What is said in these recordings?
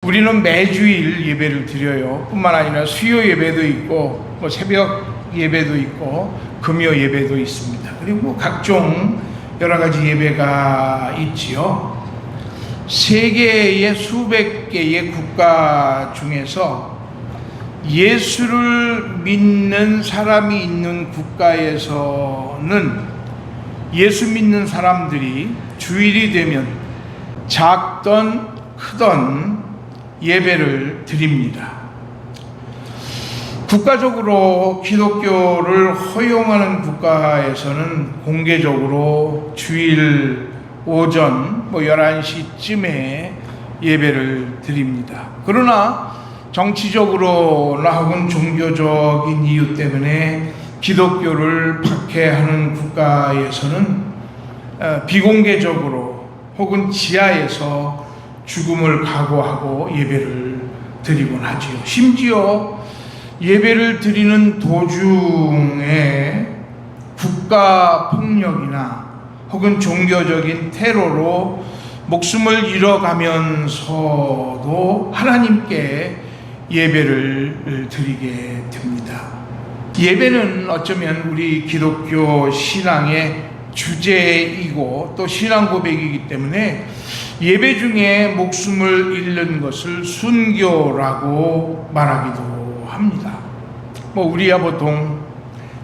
우리는 매주일 예배를 드려요. 뿐만 아니라 수요 예배도 있고 뭐 새벽 예배도 있고 금요 예배도 있습니다. 그리고 각종 여러 가지 예배가 있지요. 세계의 수백 개의 국가 중에서 예수를 믿는 사람이 있는 국가에서는 예수 믿는 사람들이 주일이 되면 작던 크던 예배를 드립니다. 국가적으로 기독교를 허용하는 국가에서는 공개적으로 주일 오전 11시쯤에 예배를 드립니다. 그러나 정치적으로나 혹은 종교적인 이유 때문에 기독교를 박해하는 국가에서는 비공개적으로 혹은 지하에서 죽음을 각오하고 예배를 드리곤 하지요. 심지어 예배를 드리는 도중에 국가 폭력이나 혹은 종교적인 테러로 목숨을 잃어가면서도 하나님께 예배를 드리게 됩니다. 예배는 어쩌면 우리 기독교 신앙의 주제이고 또 신앙 고백이기 때문에 예배 중에 목숨을 잃는 것을 순교라고 말하기도 합니다. 우리야 보통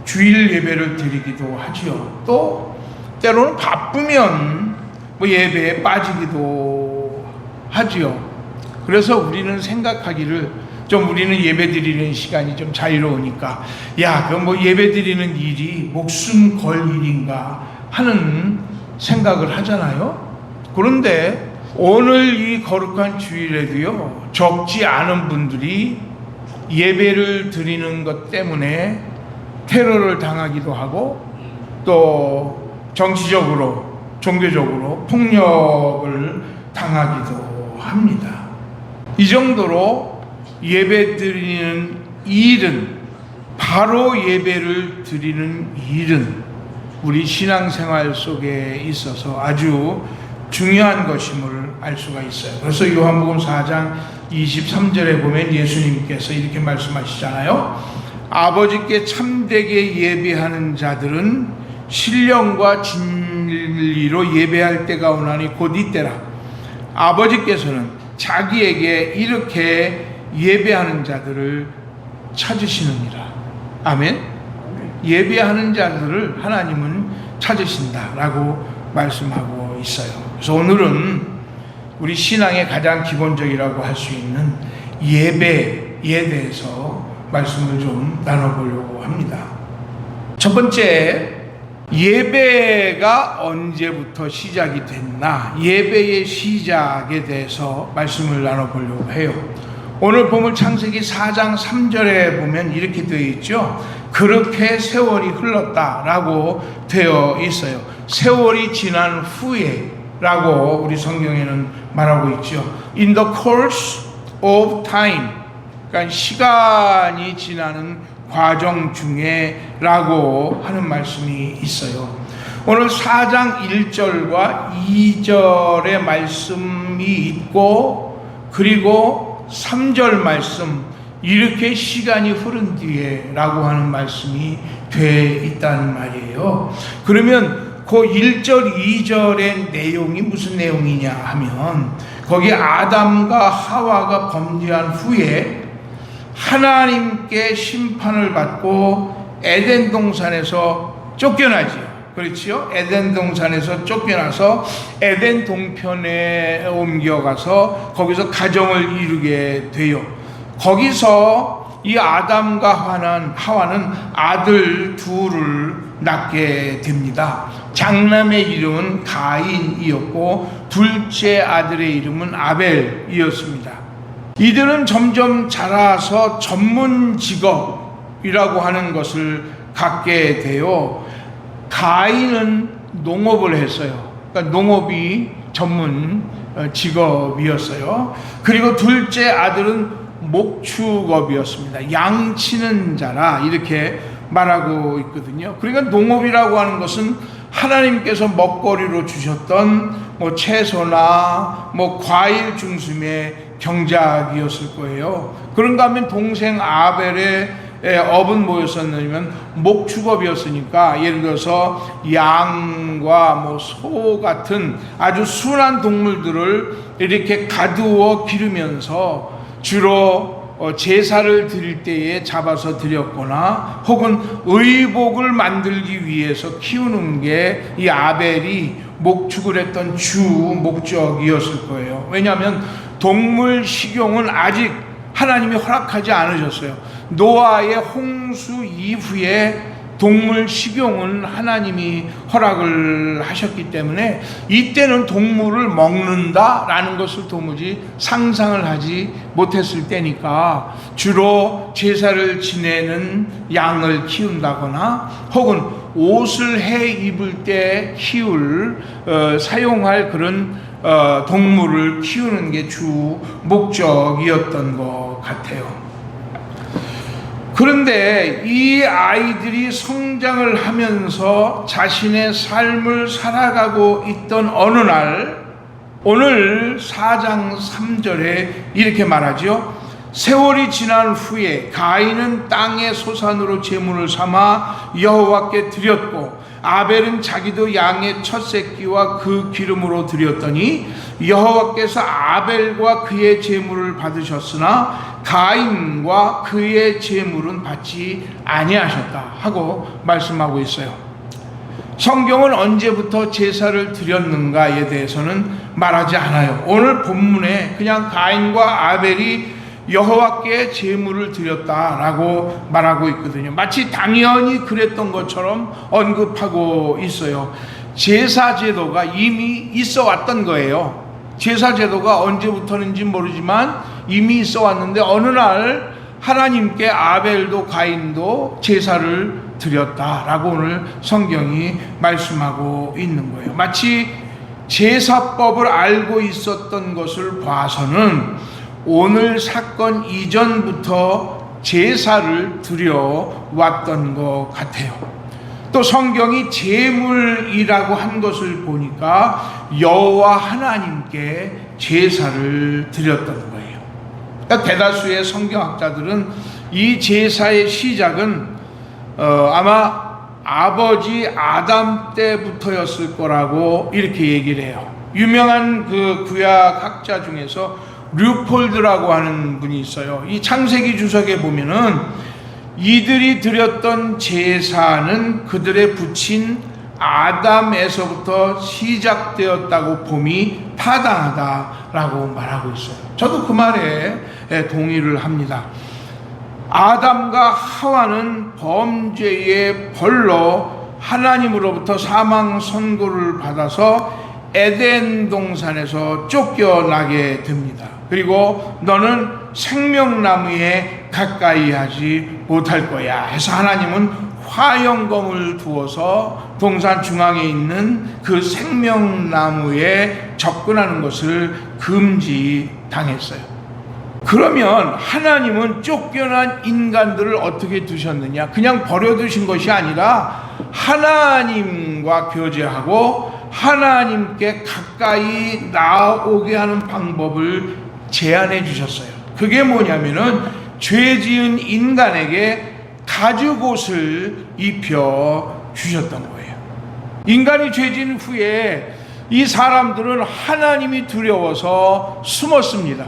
주일 예배를 드리기도 하지요. 또 때로는 바쁘면 예배에 빠지기도 하지요. 그래서 우리는 생각하기를 우리는 예배 드리는 시간이 좀 자유로우니까 그럼 예배 드리는 일이 목숨 걸 일인가 하는 생각을 하잖아요. 그런데 오늘 이 거룩한 주일에도요, 적지 않은 분들이 예배를 드리는 것 때문에 테러를 당하기도 하고 또 정치적으로 종교적으로 폭력을 당하기도 합니다. 이 정도로 예배 드리는 일은, 바로 예배를 드리는 일은 우리 신앙생활 속에 있어서 아주 중요한 것임을 알 수가 있어요. 그래서 요한복음 4장 23절에 보면 예수님께서 이렇게 말씀하시잖아요. 아버지께 참되게 예배하는 자들은 신령과 진리로 예배할 때가 오나니 곧 이때라. 아버지께서는 자기에게 이렇게 예배하는 자들을 찾으시느니라. 아멘. 예배하는 자들을 하나님은 찾으신다라고 말씀하고 있어요. 그래서 오늘은 우리 신앙의 가장 기본적이라고 할 수 있는 예배에 대해서 말씀을 좀 나눠보려고 합니다. 첫 번째, 예배가 언제부터 시작이 됐나, 예배의 시작에 대해서 말씀을 나눠보려고 해요. 오늘 보면 창세기 4장 3절에 보면 이렇게 되어 있죠. 그렇게 세월이 흘렀다라고 되어 있어요. 세월이 지난 후에 라고 우리 성경에는 말하고 있죠. In the course of time, 그러니까 시간이 지나는 과정 중에 라고 하는 말씀이 있어요. 오늘 4장 1절과 2절의 말씀이 있고, 그리고 3절 말씀, 이렇게 시간이 흐른 뒤에 라고 하는 말씀이 돼 있다는 말이에요. 그러면 그 1절, 2절의 내용이 무슨 내용이냐 하면, 거기 아담과 하와가 범죄한 후에 하나님께 심판을 받고 에덴 동산에서 쫓겨나지요. 그렇지요? 에덴 동산에서 쫓겨나서 에덴 동편에 옮겨가서 거기서 가정을 이루게 돼요. 거기서 이 아담과 하와는 아들 둘을 낳게 됩니다. 장남의 이름은 가인이었고 둘째 아들의 이름은 아벨이었습니다. 이들은 점점 자라서 전문 직업이라고 하는 것을 갖게 돼요. 가인은 농업을 했어요. 그러니까 농업이 전문 직업이었어요. 그리고 둘째 아들은 목축업이었습니다. 양치는 자라 이렇게 말하고 있거든요. 그러니까 농업이라고 하는 것은 하나님께서 먹거리로 주셨던 채소나 과일 중심의 경작이었을 거예요. 그런가 하면 동생 아벨의 업은 뭐였었냐면 목축업이었으니까, 예를 들어서 양과 뭐 소 같은 아주 순한 동물들을 이렇게 가두어 기르면서 주로 제사를 드릴 때에 잡아서 드렸거나 혹은 의복을 만들기 위해서 키우는 게 이 아벨이 목축을 했던 주 목적이었을 거예요. 왜냐하면 동물 식용은 아직 하나님이 허락하지 않으셨어요. 노아의 홍수 이후에 동물 식용은 하나님이 허락을 하셨기 때문에 이때는 동물을 먹는다라는 것을 도무지 상상을 하지 못했을 때니까 주로 제사를 지내는 양을 키운다거나 혹은 옷을 해 입을 때 사용할 그런 동물을 키우는 게 주 목적이었던 것 같아요. 그런데 이 아이들이 성장을 하면서 자신의 삶을 살아가고 있던 어느 날, 오늘 4장 3절에 이렇게 말하죠. 세월이 지난 후에 가인은 땅의 소산으로 제물을 삼아 여호와께 드렸고 아벨은 자기도 양의 첫 새끼와 그 기름으로 드렸더니 여호와께서 아벨과 그의 제물을 받으셨으나 가인과 그의 제물은 받지 아니하셨다 하고 말씀하고 있어요. 성경은 언제부터 제사를 드렸는가에 대해서는 말하지 않아요. 오늘 본문에 그냥 가인과 아벨이 여호와께 제물을 드렸다라고 말하고 있거든요. 마치 당연히 그랬던 것처럼 언급하고 있어요. 제사 제도가 이미 있어 왔던 거예요. 제사 제도가 언제부터인지 모르지만 이미 있어 왔는데 어느 날 하나님께 아벨도 가인도 제사를 드렸다라고 오늘 성경이 말씀하고 있는 거예요. 마치 제사법을 알고 있었던 것을 봐서는 오늘 사건 이전부터 제사를 드려왔던 것 같아요. 또 성경이 제물이라고 한 것을 보니까 여호와 하나님께 제사를 드렸던 거예요. 그러니까 대다수의 성경학자들은 이 제사의 시작은 아마 아버지 아담 때부터였을 거라고 이렇게 얘기를 해요. 유명한 그 구약 학자 중에서 류폴드라고 하는 분이 있어요. 이 창세기 주석에 보면은 이들이 드렸던 제사는 그들의 부친 아담에서부터 시작되었다고 봄이 타당하다라고 말하고 있어요. 저도 그 말에 동의를 합니다. 아담과 하와는 범죄의 벌로 하나님으로부터 사망 선고를 받아서 에덴 동산에서 쫓겨나게 됩니다. 그리고 너는 생명나무에 가까이 하지 못할 거야 해서 하나님은 화영검을 두어서 동산 중앙에 있는 그 생명나무에 접근하는 것을 금지당했어요. 그러면 하나님은 쫓겨난 인간들을 어떻게 두셨느냐? 그냥 버려두신 것이 아니라 하나님과 교제하고 하나님께 가까이 나오게 하는 방법을 제안해 주셨어요. 그게 뭐냐면은 죄 지은 인간에게 가죽옷을 입혀 주셨던 거예요. 인간이 죄 지은 후에 이 사람들은 하나님이 두려워서 숨었습니다.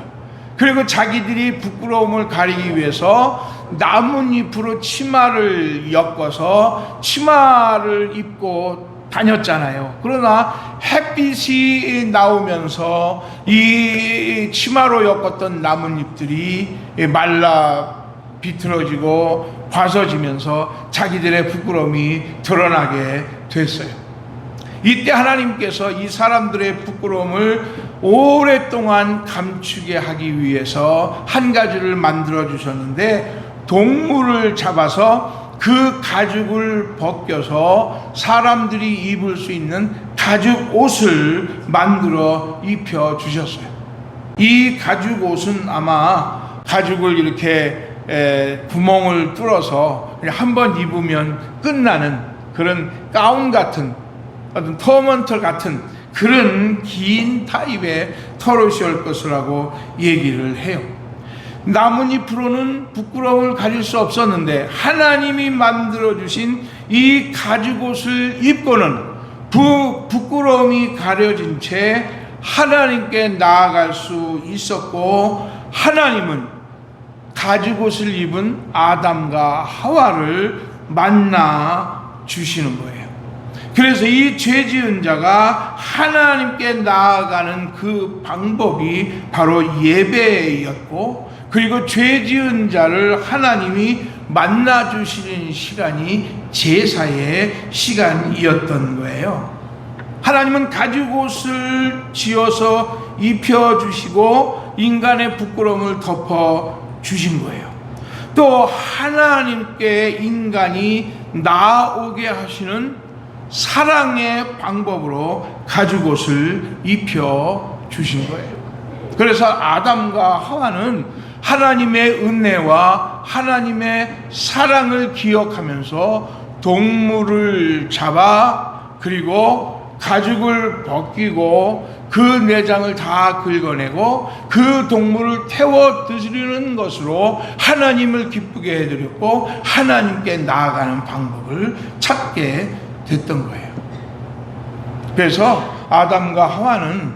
그리고 자기들이 부끄러움을 가리기 위해서 나뭇잎으로 치마를 엮어서 치마를 입고 다녔잖아요. 그러나 햇빛이 나오면서 이 치마로 엮었던 나뭇잎들이 말라 비틀어지고 과서지면서 자기들의 부끄러움이 드러나게 됐어요. 이때 하나님께서 이 사람들의 부끄러움을 오랫동안 감추게 하기 위해서 한 가지를 만들어 주셨는데, 동물을 잡아서 그 가죽을 벗겨서 사람들이 입을 수 있는 가죽 옷을 만들어 입혀 주셨어요. 이 가죽 옷은 아마 가죽을 이렇게 구멍을 뚫어서 한 번 입으면 끝나는 그런 가운 같은 어떤 터먼트 같은 그런 긴 타입의 터롯이 올 것이라고 얘기를 해요. 나뭇잎으로는 부끄러움을 가질 수 없었는데 하나님이 만들어주신 이 가죽옷을 입고는 부끄러움이 가려진 채 하나님께 나아갈 수 있었고, 하나님은 가죽옷을 입은 아담과 하와를 만나 주시는 거예요. 그래서 이 죄지은 자가 하나님께 나아가는 그 방법이 바로 예배였고, 그리고 죄지은 자를 하나님이 만나 주시는 시간이 제사의 시간이었던 거예요. 하나님은 가죽옷을 지어서 입혀주시고 인간의 부끄러움을 덮어주신 거예요. 또 하나님께 인간이 나아오게 하시는 사랑의 방법으로 가죽옷을 입혀주신 거예요. 그래서 아담과 하와는 하나님의 은혜와 하나님의 사랑을 기억하면서 동물을 잡아 그리고 가죽을 벗기고 그 내장을 다 긁어내고 그 동물을 태워 드시는 것으로 하나님을 기쁘게 해드렸고 하나님께 나아가는 방법을 찾게 됐던 거예요. 그래서 아담과 하와는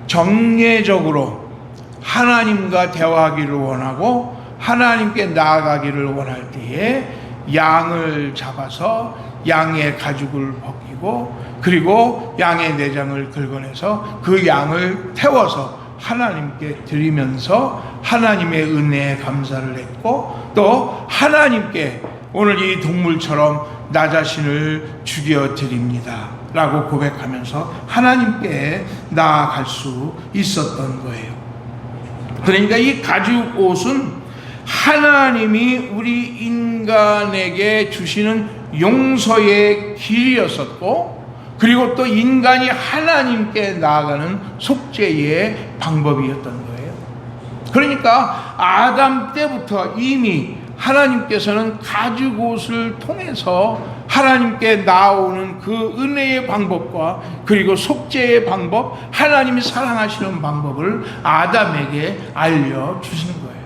정례적으로 하나님과 대화하기를 원하고 하나님께 나아가기를 원할 때에 양을 잡아서 양의 가죽을 벗기고 그리고 양의 내장을 긁어내서 그 양을 태워서 하나님께 드리면서 하나님의 은혜에 감사를 했고, 또 하나님께 오늘 이 동물처럼 나 자신을 죽여 드립니다 라고 고백하면서 하나님께 나아갈 수 있었던 거예요. 그러니까 이 가죽 옷은 하나님이 우리 인간에게 주시는 용서의 길이었었고, 그리고 또 인간이 하나님께 나아가는 속죄의 방법이었던 거예요. 그러니까 아담 때부터 이미 하나님께서는 가죽옷을 통해서 하나님께 나오는 그 은혜의 방법과 그리고 속죄의 방법, 하나님이 사랑하시는 방법을 아담에게 알려주신 거예요.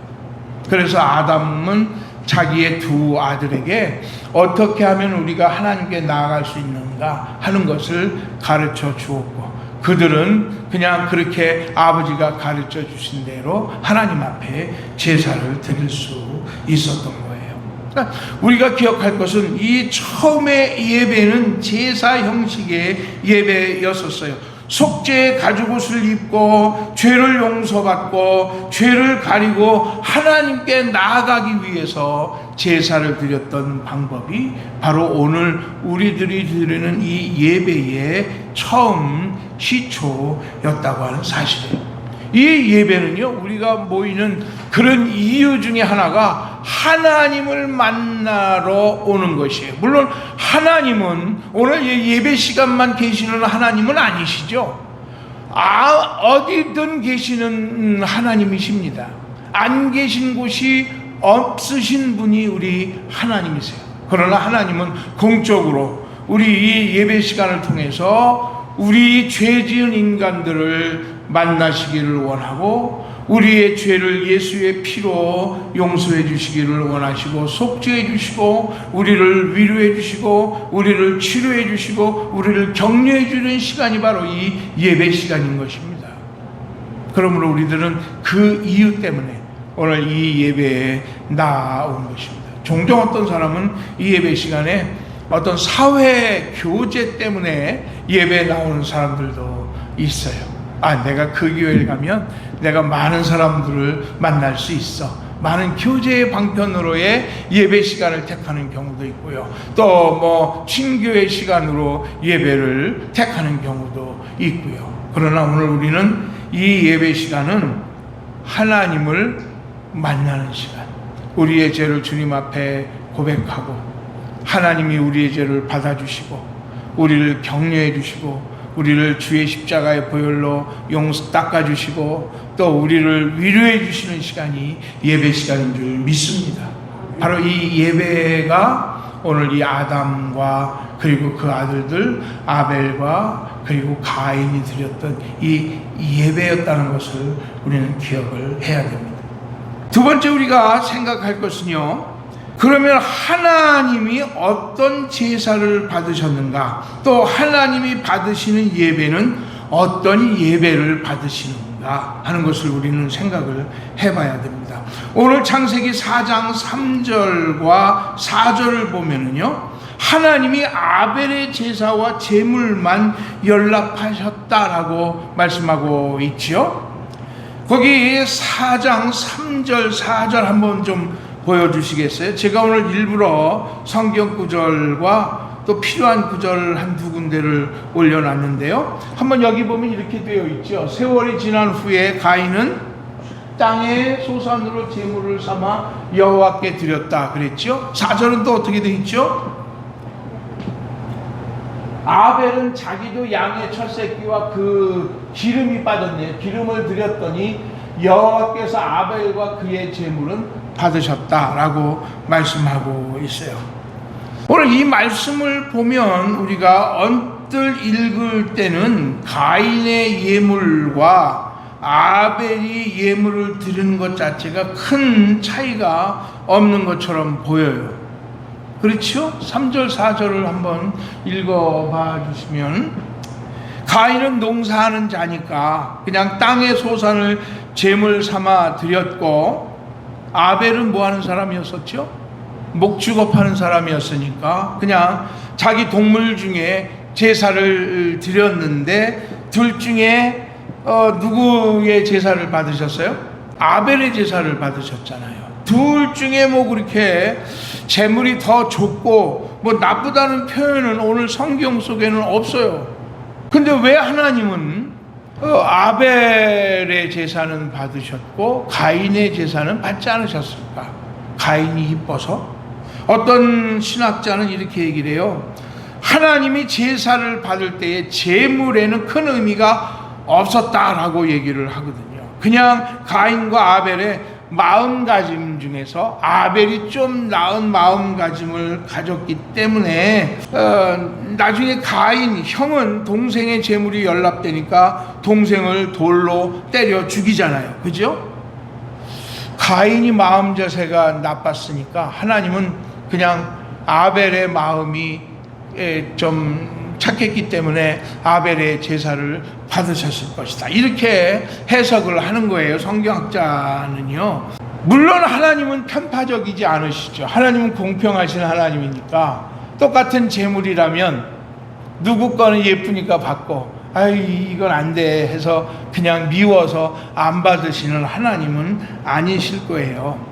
그래서 아담은 자기의 두 아들에게 어떻게 하면 우리가 하나님께 나아갈 수 있는가 하는 것을 가르쳐 주었고, 그들은 그냥 그렇게 아버지가 가르쳐 주신 대로 하나님 앞에 제사를 드릴 수 있었던 거예요. 그러니까 우리가 기억할 것은 이 처음의 예배는 제사 형식의 예배였었어요. 속죄의 가죽옷을 입고 죄를 용서받고 죄를 가리고 하나님께 나아가기 위해서 제사를 드렸던 방법이 바로 오늘 우리들이 드리는 이 예배의 처음 시초였다고 하는 사실이에요. 이 예배는요, 우리가 모이는 그런 이유 중에 하나가 하나님을 만나러 오는 것이에요. 물론 하나님은 오늘 예배 시간만 계시는 하나님은 아니시죠. 어디든 계시는 하나님이십니다. 안 계신 곳이 없으신 분이 우리 하나님이세요. 그러나 하나님은 공적으로 우리 이 예배 시간을 통해서 우리 죄 지은 인간들을 만나시기를 원하고, 우리의 죄를 예수의 피로 용서해 주시기를 원하시고 속죄해 주시고 우리를 위로해 주시고 우리를 치료해 주시고 우리를 격려해 주는 시간이 바로 이 예배 시간인 것입니다. 그러므로 우리들은 그 이유 때문에 오늘 이 예배에 나아온 것입니다. 종종 어떤 사람은 이 예배 시간에 어떤 사회 교제 때문에 예배에 나오는 사람들도 있어요. 내가 그 교회를 가면 내가 많은 사람들을 만날 수 있어. 많은 교제의 방편으로의 예배 시간을 택하는 경우도 있고요. 또 친교의 시간으로 예배를 택하는 경우도 있고요. 그러나 오늘 우리는 이 예배 시간은 하나님을 만나는 시간. 우리의 죄를 주님 앞에 고백하고 하나님이 우리의 죄를 받아주시고 우리를 격려해 주시고 우리를 주의 십자가의 보혈로 닦아주시고 또 우리를 위로해 주시는 시간이 예배 시간인 줄 믿습니다. 바로 이 예배가 오늘 이 아담과 그리고 그 아들들 아벨과 그리고 가인이 드렸던 이 예배였다는 것을 우리는 기억을 해야 됩니다. 두 번째 우리가 생각할 것은요, 그러면 하나님이 어떤 제사를 받으셨는가, 또 하나님이 받으시는 예배는 어떤 예배를 받으시는가 하는 것을 우리는 생각을 해봐야 됩니다. 오늘 창세기 4장 3절과 4절을 보면은요, 하나님이 아벨의 제사와 제물만 연락하셨다라고 말씀하고 있지요. 거기 4장 3절 4절 한번 좀 보여주시겠어요? 제가 오늘 일부러 성경 구절과 또 필요한 구절 한두 군데를 올려놨는데요, 한번 여기 보면 이렇게 되어 있죠. 세월이 지난 후에 가인은 땅의 소산으로 제물을 삼아 여호와께 드렸다 그랬죠. 4절은 또 어떻게 되어 있죠? 아벨은 자기도 양의 첫 새끼와 그 기름이 빠졌네요. 기름을 드렸더니 여호와께서 아벨과 그의 제물은 받으셨다라고 말씀하고 있어요. 오늘 이 말씀을 보면 우리가 언뜻 읽을 때는 가인의 예물과 아벨이 예물을 드리는 것 자체가 큰 차이가 없는 것처럼 보여요. 그렇죠? 3절 4절을 한번 읽어봐 주시면, 가인은 농사하는 자니까 그냥 땅의 소산을 제물 삼아 드렸고, 아벨은 뭐하는 사람이었었죠? 목축업하는 사람이었으니까 그냥 자기 동물 중에 제사를 드렸는데, 둘 중에 누구의 제사를 받으셨어요? 아벨의 제사를 받으셨잖아요. 둘 중에 뭐 그렇게 재물이 더 좋고 뭐 나쁘다는 표현은 오늘 성경 속에는 없어요. 근데 왜 하나님은 아벨의 제사는 받으셨고 가인의 제사는 받지 않으셨을까? 가인이 이뻐서? 어떤 신학자는 이렇게 얘기를 해요. 하나님이 제사를 받을 때에 제물에는 큰 의미가 없었다라고 얘기를 하거든요. 그냥 가인과 아벨의 마음가짐 중에서 아벨이 좀 나은 마음가짐을 가졌기 때문에 나중에 가인 형은 동생의 재물이 연락되니까 동생을 돌로 때려 죽이잖아요. 그죠? 가인이 마음 자세가 나빴으니까 하나님은 그냥 아벨의 마음이 좀 착했기 때문에 아벨의 제사를 받으셨을 것이다, 이렇게 해석을 하는 거예요, 성경학자는요. 물론 하나님은 편파적이지 않으시죠. 하나님은 공평하신 하나님이니까 똑같은 재물이라면 누구 거는 예쁘니까 받고 이건 안 돼 해서 그냥 미워서 안 받으시는 하나님은 아니실 거예요.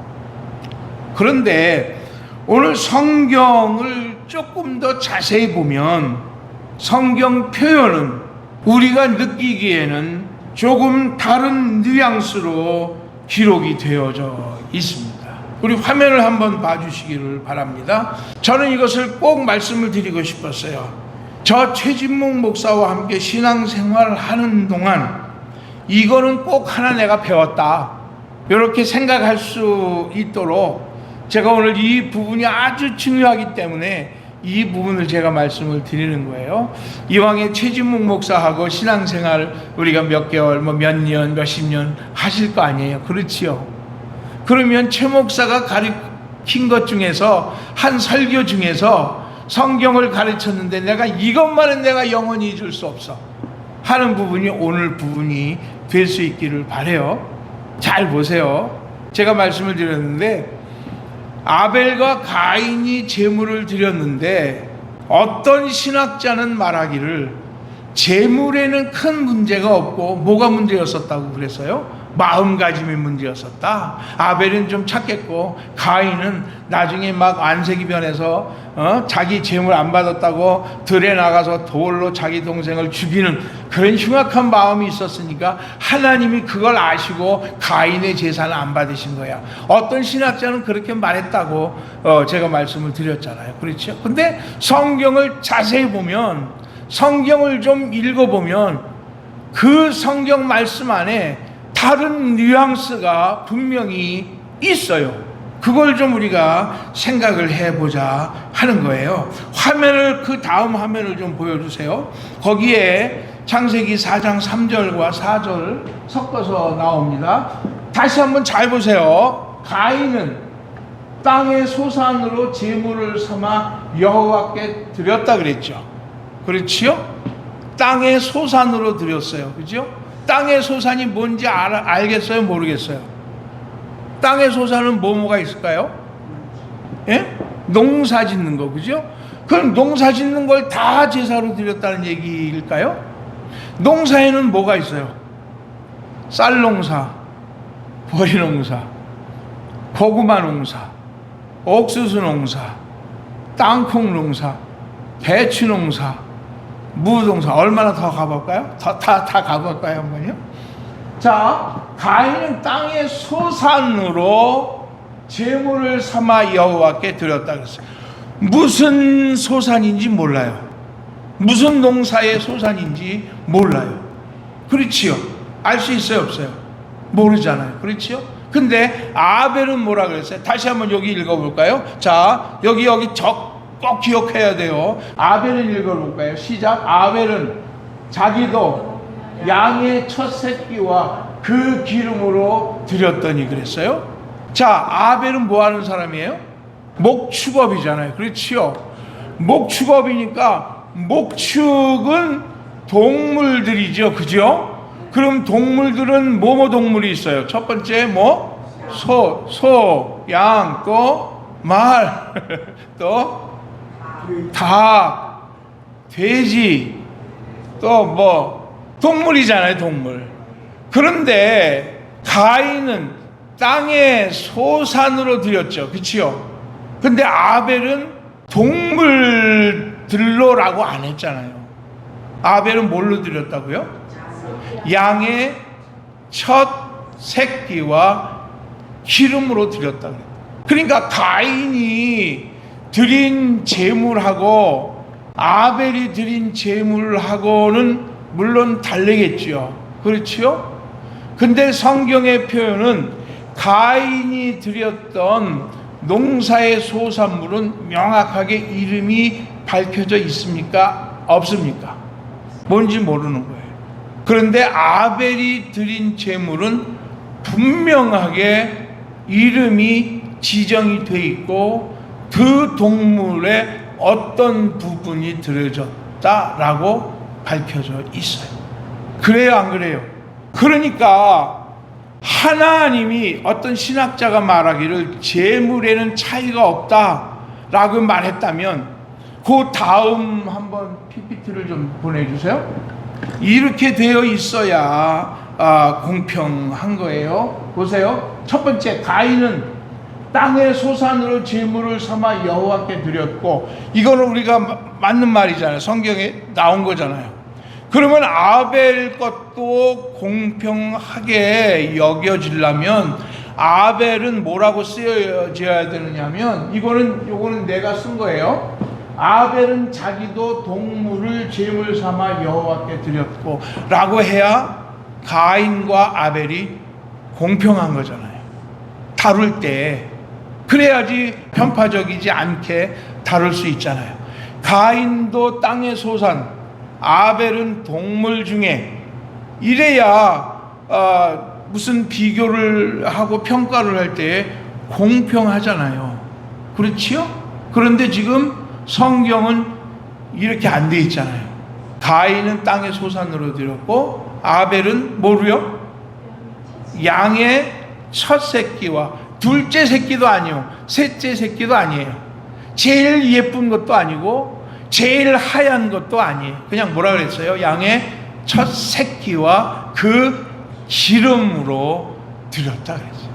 그런데 오늘 성경을 조금 더 자세히 보면 성경 표현은 우리가 느끼기에는 조금 다른 뉘앙스로 기록이 되어져 있습니다. 우리 화면을 한번 봐주시기를 바랍니다. 저는 이것을 꼭 말씀을 드리고 싶었어요. 저 최진목 목사와 함께 신앙생활을 하는 동안 이거는 꼭 하나 내가 배웠다, 이렇게 생각할 수 있도록 제가 오늘 이 부분이 아주 중요하기 때문에 이 부분을 제가 말씀을 드리는 거예요. 이왕에 최진목 목사하고 신앙생활 우리가 몇 개월, 몇 년, 몇십 년 하실 거 아니에요. 그렇지요. 그러면 최 목사가 가르친 것 중에서 한 설교 중에서 성경을 가르쳤는데 내가 이것만은 내가 영원히 잊을 수 없어 하는 부분이 오늘 부분이 될 수 있기를 바라요. 잘 보세요. 제가 말씀을 드렸는데 아벨과 가인이 제물을 드렸는데 어떤 신학자는 말하기를 제물에는 큰 문제가 없고 뭐가 문제였었다고 그랬어요? 마음가짐이 문제였었다. 아벨은 좀 착했고 가인은 나중에 막 안색이 변해서 자기 제물 안 받았다고 들에 나가서 돌로 자기 동생을 죽이는 그런 흉악한 마음이 있었으니까 하나님이 그걸 아시고 가인의 제사는 안 받으신 거야. 어떤 신학자는 그렇게 말했다고 제가 말씀을 드렸잖아요. 그렇죠? 근데 성경을 자세히 보면, 성경을 좀 읽어보면 그 성경 말씀 안에 다른 뉘앙스가 분명히 있어요. 그걸 좀 우리가 생각을 해보자 하는 거예요. 화면을, 그 다음 화면을 좀 보여주세요. 거기에 창세기 4장 3절과 4절 섞어서 나옵니다. 다시 한번 잘 보세요. 가인은 땅의 소산으로 제물을 삼아 여호와께 드렸다 그랬죠. 그렇지요? 땅의 소산으로 드렸어요. 그죠? 땅의 소산이 뭔지 알겠어요? 모르겠어요? 땅의 소산은 뭐가 있을까요? 예? 농사 짓는 거, 그죠? 그럼 농사 짓는 걸 다 제사로 드렸다는 얘기일까요? 농사에는 뭐가 있어요? 쌀 농사, 보리 농사, 고구마 농사, 옥수수 농사, 땅콩 농사, 배추 농사, 무 농사. 얼마나 더 가볼까요? 다 가볼까요, 한번요? 자, 가인은 땅의 소산으로 제물을 삼아 여호와께 드렸다 그랬어요. 무슨 소산인지 몰라요. 무슨 농사의 소산인지 몰라요. 그렇지요? 알 수 있어요, 없어요? 모르잖아요. 그렇지요? 근데 아벨은 뭐라 그랬어요? 다시 한번 여기 읽어볼까요? 자, 여기 꼭 기억해야 돼요. 아벨은 읽어볼까요? 시작. 아벨은 자기도 양의 첫 새끼와 그 기름으로 드렸더니 그랬어요. 자, 아벨은 뭐 하는 사람이에요? 목축업이잖아요. 그렇지요? 목축업이니까 목축은 동물들이죠. 그죠? 그럼 동물들은 뭐뭐 동물이 있어요? 첫 번째 뭐? 소, 양, 또 말, 또 닭, 돼지, 또 뭐 동물이잖아요, 동물. 그런데 가인은 땅의 소산으로 드렸죠. 그치요? 근데 아벨은 동물들로라고 안 했잖아요. 아벨은 뭘로 드렸다고요? 양의 첫 새끼와 기름으로 드렸다. 그러니까 가인이 드린 제물하고 아벨이 드린 제물하고는 물론 다르겠죠. 그렇지요? 근데 성경의 표현은 가인이 드렸던 농사의 소산물은 명확하게 이름이 밝혀져 있습니까? 없습니까? 뭔지 모르는 거예요. 그런데 아벨이 드린 제물은 분명하게 이름이 지정이 돼 있고 그 동물의 어떤 부분이 들어졌다라고 밝혀져 있어요. 그래요, 안 그래요? 그러니까 하나님이 어떤 신학자가 말하기를 제물에는 차이가 없다라고 말했다면 그 다음 한번 PPT를 좀 보내주세요. 이렇게 되어 있어야 공평한 거예요. 보세요. 첫 번째, 가인은 땅의 소산으로 제물을 삼아 여호와께 드렸고, 이거는 우리가 맞는 말이잖아요. 성경에 나온 거잖아요. 그러면 아벨 것도 공평하게 여겨지려면 아벨은 뭐라고 쓰여져야 되느냐면, 요거는 내가 쓴 거예요. 아벨은 자기도 동물을 제물 삼아 여호와께 드렸고 라고 해야 가인과 아벨이 공평한 거잖아요. 다룰 때 그래야지 편파적이지 않게 다룰 수 있잖아요. 가인도 땅의 소산, 아벨은 동물 중에, 이래야 무슨 비교를 하고 평가를 할 때 공평하잖아요. 그렇지요? 그런데 지금 성경은 이렇게 안 돼 있잖아요. 가인은 땅의 소산으로 드렸고 아벨은 뭐로요? 양의 첫 새끼와 둘째 새끼도 아니요, 셋째 새끼도 아니에요. 제일 예쁜 것도 아니고 제일 하얀 것도 아니에요. 그냥 뭐라 그랬어요? 양의 첫 새끼와 그 기름으로 드렸다 그랬어요.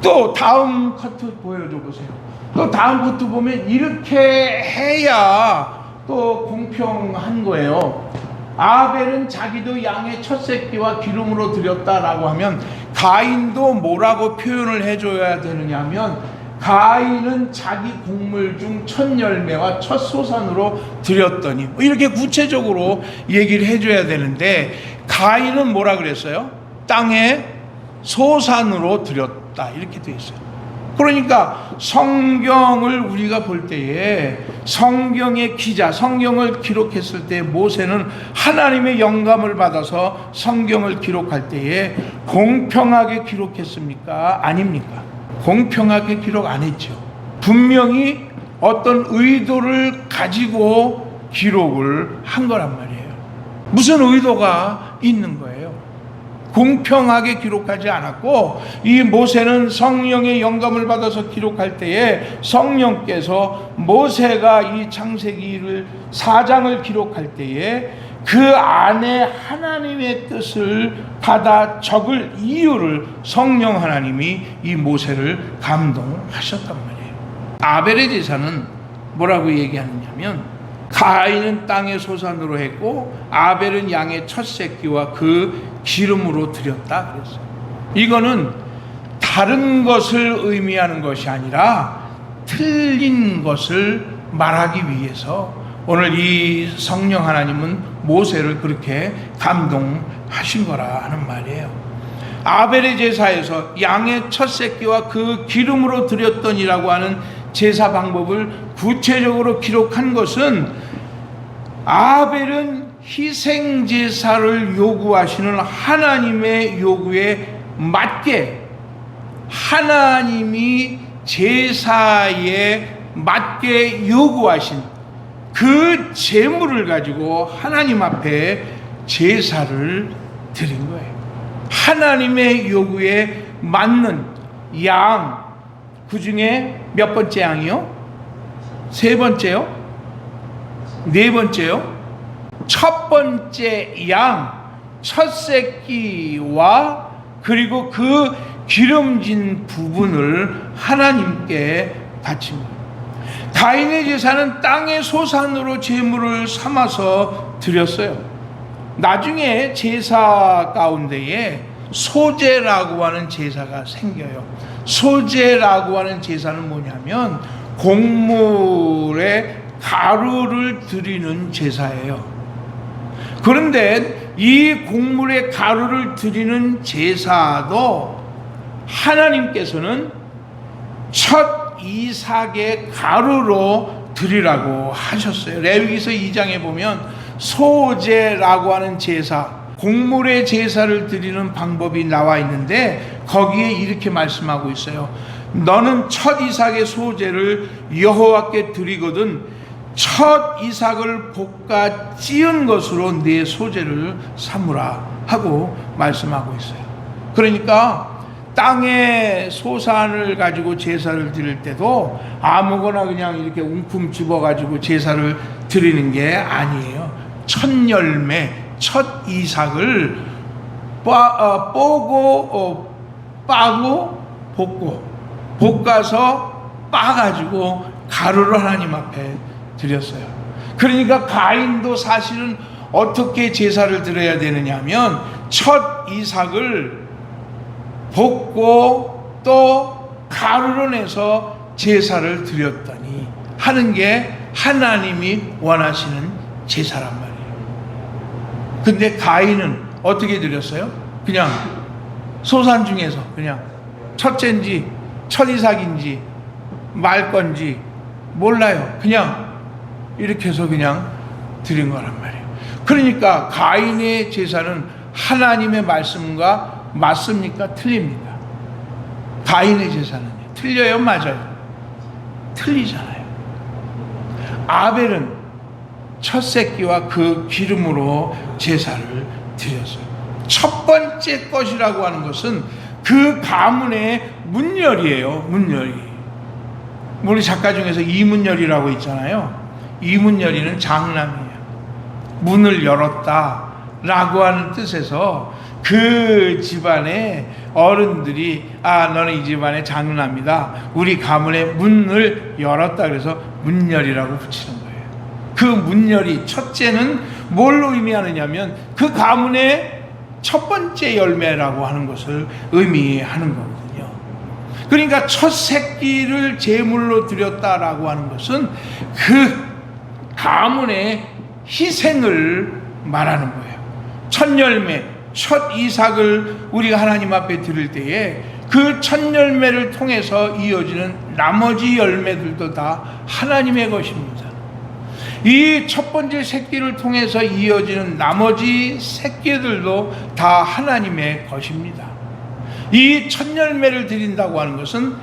또 다음 커트 보여줘 보세요. 또 다음 커트 보면 이렇게 해야 또 공평한 거예요. 아벨은 자기도 양의 첫 새끼와 기름으로 드렸다라고 하면 가인도 뭐라고 표현을 해줘야 되느냐면, 가인은 자기 곡물 중 첫 열매와 첫 소산으로 드렸더니, 이렇게 구체적으로 얘기를 해줘야 되는데, 가인은 뭐라 그랬어요? 땅의 소산으로 드렸다, 이렇게 돼 있어요. 그러니까 성경을 우리가 볼 때에 성경의 기자, 성경을 기록했을 때 모세는 하나님의 영감을 받아서 성경을 기록할 때에 공평하게 기록했습니까? 아닙니까? 공평하게 기록 안 했죠. 분명히 어떤 의도를 가지고 기록을 한 거란 말이에요. 무슨 의도가 있는 거예요? 공평하게 기록하지 않았고, 이 모세는 성령의 영감을 받아서 기록할 때에 성령께서 모세가 이 창세기를 4장을 기록할 때에 그 안에 하나님의 뜻을 받아 적을 이유를 성령 하나님이 이 모세를 감동하셨단 말이에요. 아벨의 제사는 뭐라고 얘기하느냐면, 가인은 땅의 소산으로 했고 아벨은 양의 첫 새끼와 그 기름으로 드렸다 그랬어요. 이거는 다른 것을 의미하는 것이 아니라 틀린 것을 말하기 위해서 오늘 이 성령 하나님은 모세를 그렇게 감동하신 거라 하는 말이에요. 아벨의 제사에서 양의 첫 새끼와 그 기름으로 드렸더니라고 하는 제사 방법을 구체적으로 기록한 것은, 아벨은 희생 제사를 요구하시는 하나님의 요구에 맞게 하나님이 제사에 맞게 요구하신 그 제물을 가지고 하나님 앞에 제사를 드린 거예요. 하나님의 요구에 맞는 양, 그 중에 몇 번째 양이요? 세 번째요? 네 번째요? 첫 번째 양, 첫 새끼와 그리고 그 기름진 부분을 하나님께 바친 거예요. 가인의 제사는 땅의 소산으로 제물을 삼아서 드렸어요. 나중에 제사 가운데에 소제라고 하는 제사가 생겨요. 소제라고 하는 제사는 뭐냐면 곡물에 가루를 드리는 제사예요. 그런데 이 곡물에 가루를 드리는 제사도 하나님께서는 첫 이삭의 가루로 드리라고 하셨어요. 레위기서 2장에 보면 소제라고 하는 제사, 곡물의 제사를 드리는 방법이 나와 있는데 거기에 이렇게 말씀하고 있어요. 너는 첫 이삭의 소제를 여호와께 드리거든 첫 이삭을 볶아 찌은 것으로 네 소제를 삼으라 하고 말씀하고 있어요. 그러니까 땅의 소산을 가지고 제사를 드릴 때도 아무거나 그냥 이렇게 웅큼 집어가지고 제사를 드리는 게 아니에요. 첫 열매, 첫 이삭을 빠고 볶아서 빠가지고 가루를 하나님 앞에 드렸어요. 그러니까 가인도 사실은 어떻게 제사를 드려야 되느냐 하면 첫 이삭을 볶고 또 가루로 내서 제사를 드렸더니 하는 게 하나님이 원하시는 제사란 말이에요. 근데 가인은 어떻게 드렸어요? 그냥 소산 중에서 그냥 첫째인지 첫 이삭인지 말 건지 몰라요. 그냥 이렇게 해서 그냥 드린 거란 말이에요. 그러니까 가인의 제사는 하나님의 말씀과 맞습니까? 틀립니까? 가인의 제사는 틀려요? 맞아요? 틀리잖아요. 아벨은 첫 새끼와 그 기름으로 제사를 드렸어요. 첫 번째 것이라고 하는 것은 그 가문의 문열이에요. 문열이. 우리 작가 중에서 이문열이라고 있잖아요. 이문열이는 장남이에요. 문을 열었다 라고 하는 뜻에서 그 집안의 어른들이 너는 이 집안의 장남이다. 우리 가문의 문을 열었다 그래서 문열이라고 붙이는 거예요. 그 문열이 첫째는 뭘로 의미하느냐면 그 가문의 첫 번째 열매라고 하는 것을 의미하는 거거든요. 그러니까 첫 새끼를 제물로 드렸다라고 하는 것은 그 가문의 희생을 말하는 거예요. 첫 열매, 첫 이삭을 우리가 하나님 앞에 드릴 때에 그 그 첫 열매를 통해서 이어지는 나머지 열매들도 다 하나님의 것입니다. 이 첫 번째 새끼를 통해서 이어지는 나머지 새끼들도 다 하나님의 것입니다. 이 첫 열매를 드린다고 하는 것은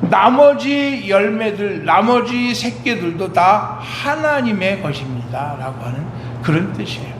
나머지 열매들, 나머지 새끼들도 다 하나님의 것입니다 라고 하는 그런 뜻이에요.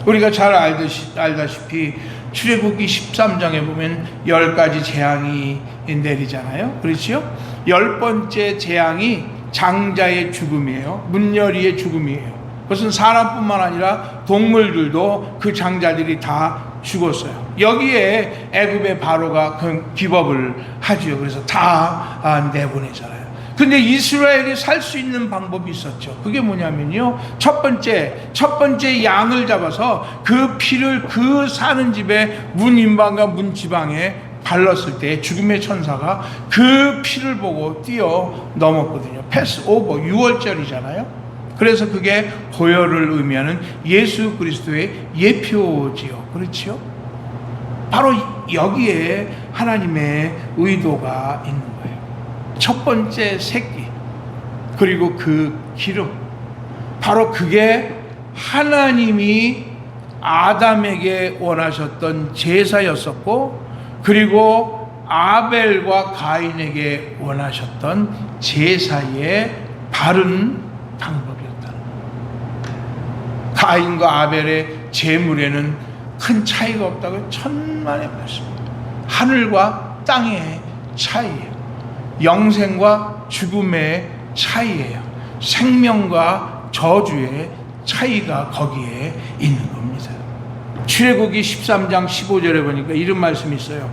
우리가 잘 알다시피 출애굽기 13장에 보면 10가지 재앙이 내리잖아요. 그렇죠? 10번째 재앙이 장자의 죽음이에요. 문열이의 죽음이에요. 그것은 사람뿐만 아니라 동물들도 그 장자들이 다 죽었어요. 여기에 애굽의 바로가 그 기법을 하죠. 그래서 다 내보내잖아요. 근데 이스라엘이 살 수 있는 방법이 있었죠. 그게 뭐냐면요, 첫 번째 양을 잡아서 그 피를 그 사는 집의 문인방과 문지방에 발랐을 때 죽음의 천사가 그 피를 보고 뛰어 넘었거든요. 패스오버, 유월절이잖아요. 그래서 그게 보혈을 의미하는 예수 그리스도의 예표지요. 그렇지요? 바로 여기에 하나님의 의도가 있는 거예요. 첫 번째 새끼, 그리고 그 기름, 바로 그게 하나님이 아담에게 원하셨던 제사였었고, 그리고 아벨과 가인에게 원하셨던 제사의 바른 방법이었다는 거예요. 가인과 아벨의 제물에는 큰 차이가 없다고 천만에 말씀입니다. 하늘과 땅의 차이예요. 영생과 죽음의 차이예요. 생명과 저주의 차이가 거기에 있는 겁니다. 출애굽기 13장 15절에 보니까 이런 말씀이 있어요.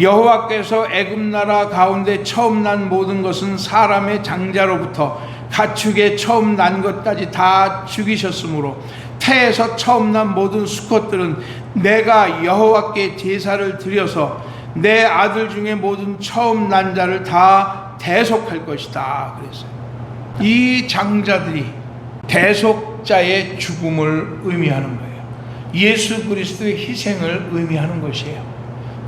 여호와께서 애굽 나라 가운데 처음 난 모든 것은 사람의 장자로부터 가축의 처음 난 것까지 다 죽이셨으므로 태에서 처음 난 모든 수컷들은 내가 여호와께 제사를 드려서 내 아들 중에 모든 처음 난 자를 다 대속할 것이다 그랬어요. 이 장자들이 대속자의 죽음을 의미하는 거예요. 예수 그리스도의 희생을 의미하는 것이에요.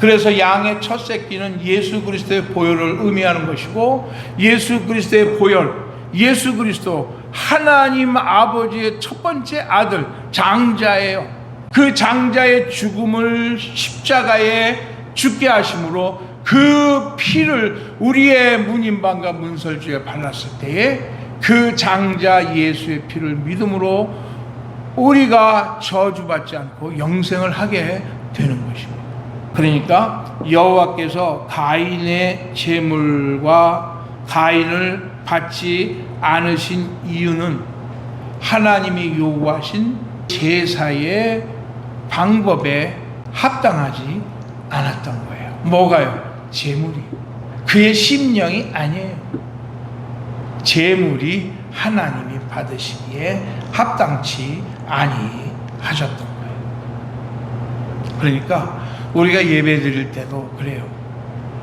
그래서 양의 첫 새끼는 예수 그리스도의 보혈을 의미하는 것이고, 예수 그리스도의 보혈, 예수 그리스도 하나님 아버지의 첫 번째 아들 장자예요. 그 장자의 죽음을 십자가에 죽게 하심으로 그 피를 우리의 문인방과 문설주에 발랐을 때에 그 장자 예수의 피를 믿음으로 우리가 저주받지 않고 영생을 하게 되는 것입니다. 그러니까 여호와께서 가인의 제물과 가인을 받지 않으신 이유는 하나님이 요구하신 제사의 방법에 합당하지 않았던 거예요. 뭐가요? 제물이. 그의 심령이 아니에요. 제물이 하나님이 받으시기에 합당치 아니하셨던 거예요. 그러니까 우리가 예배 드릴 때도 그래요.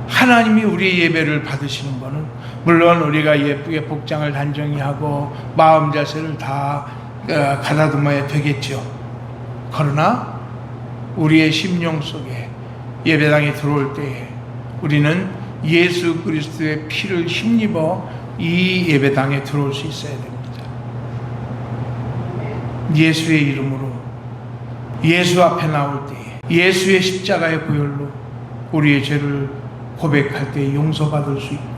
하나님이 우리의 예배를 받으시는 거는 물론 우리가 예쁘게 복장을 단정히 하고 마음 자세를 다 가다듬어야 되겠죠. 그러나 우리의 심령 속에 예배당에 들어올 때에 우리는 예수 그리스도의 피를 힘입어 이 예배당에 들어올 수 있어야 됩니다. 예수의 이름으로 예수 앞에 나올 때에 예수의 십자가의 보혈로 우리의 죄를 고백할 때 용서받을 수 있고,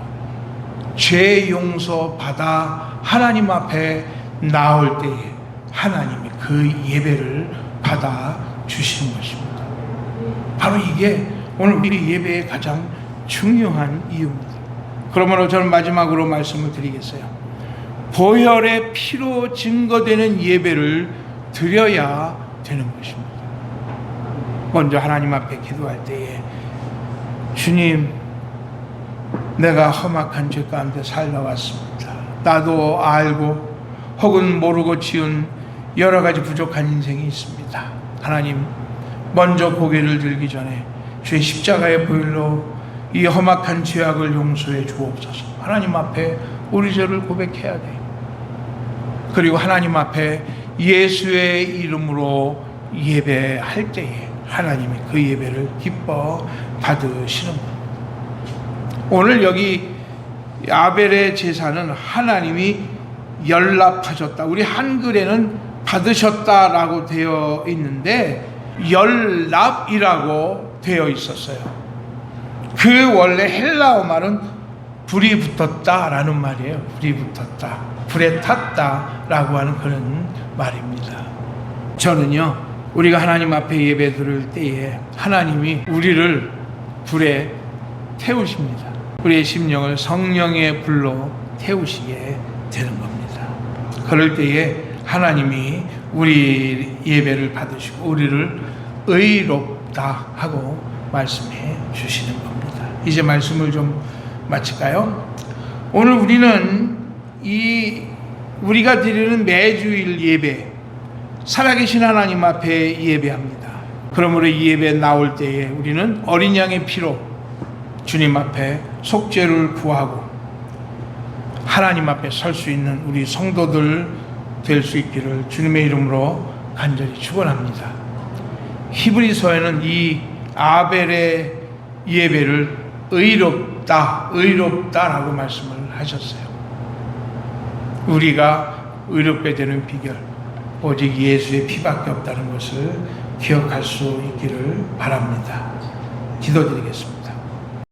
죄 용서받아 하나님 앞에 나올 때에 하나님이 그 예배를 받아 주시는 것입니다. 바로 이게 오늘 우리 예배의 가장 중요한 이유입니다. 그러므로 저는 마지막으로 말씀을 드리겠어요. 보혈의 피로 증거되는 예배를 드려야 되는 것입니다. 먼저 하나님 앞에 기도할 때에 주님, 내가 험악한 죄 가운데 살아왔습니다. 나도 알고 혹은 모르고 지은 여러 가지 부족한 인생이 있습니다. 하나님, 먼저 고개를 들기 전에 주의 십자가의 보혈로 이 험악한 죄악을 용서해 주옵소서. 하나님 앞에 우리 죄를 고백해야 돼요. 그리고 하나님 앞에 예수의 이름으로 예배할 때에 하나님이 그 예배를 기뻐 받으시는 겁니다. 오늘 여기 아벨의 제사는 하나님이 연락하셨다. 우리 한글에는 받으셨다라고 되어 있는데 연락이라고 되어 있었어요. 그 원래 헬라어 말은 불이 붙었다라는 말이에요. 불이 붙었다, 불에 탔다라고 하는 그런 말입니다. 저는요, 우리가 하나님 앞에 예배 드릴 때에 하나님이 우리를 불에 태우십니다. 우리의 심령을 성령의 불로 태우시게 되는 겁니다. 그럴 때에 하나님이 우리 예배를 받으시고 우리를 의롭다 하고 말씀해 주시는 겁니다. 이제 말씀을 좀 마칠까요? 오늘 우리는 우리가 드리는 매주일 예배, 살아계신 하나님 앞에 예배합니다. 그러므로 이 예배에 나올 때에 우리는 어린 양의 피로 주님 앞에 속죄를 구하고 하나님 앞에 설 수 있는 우리 성도들 될 수 있기를 주님의 이름으로 간절히 축원합니다. 히브리서에는 이 아벨의 예배를 의롭다라고 말씀을 하셨어요. 우리가 의롭게 되는 비결, 오직 예수의 피밖에 없다는 것을 기억할 수 있기를 바랍니다. 기도드리겠습니다.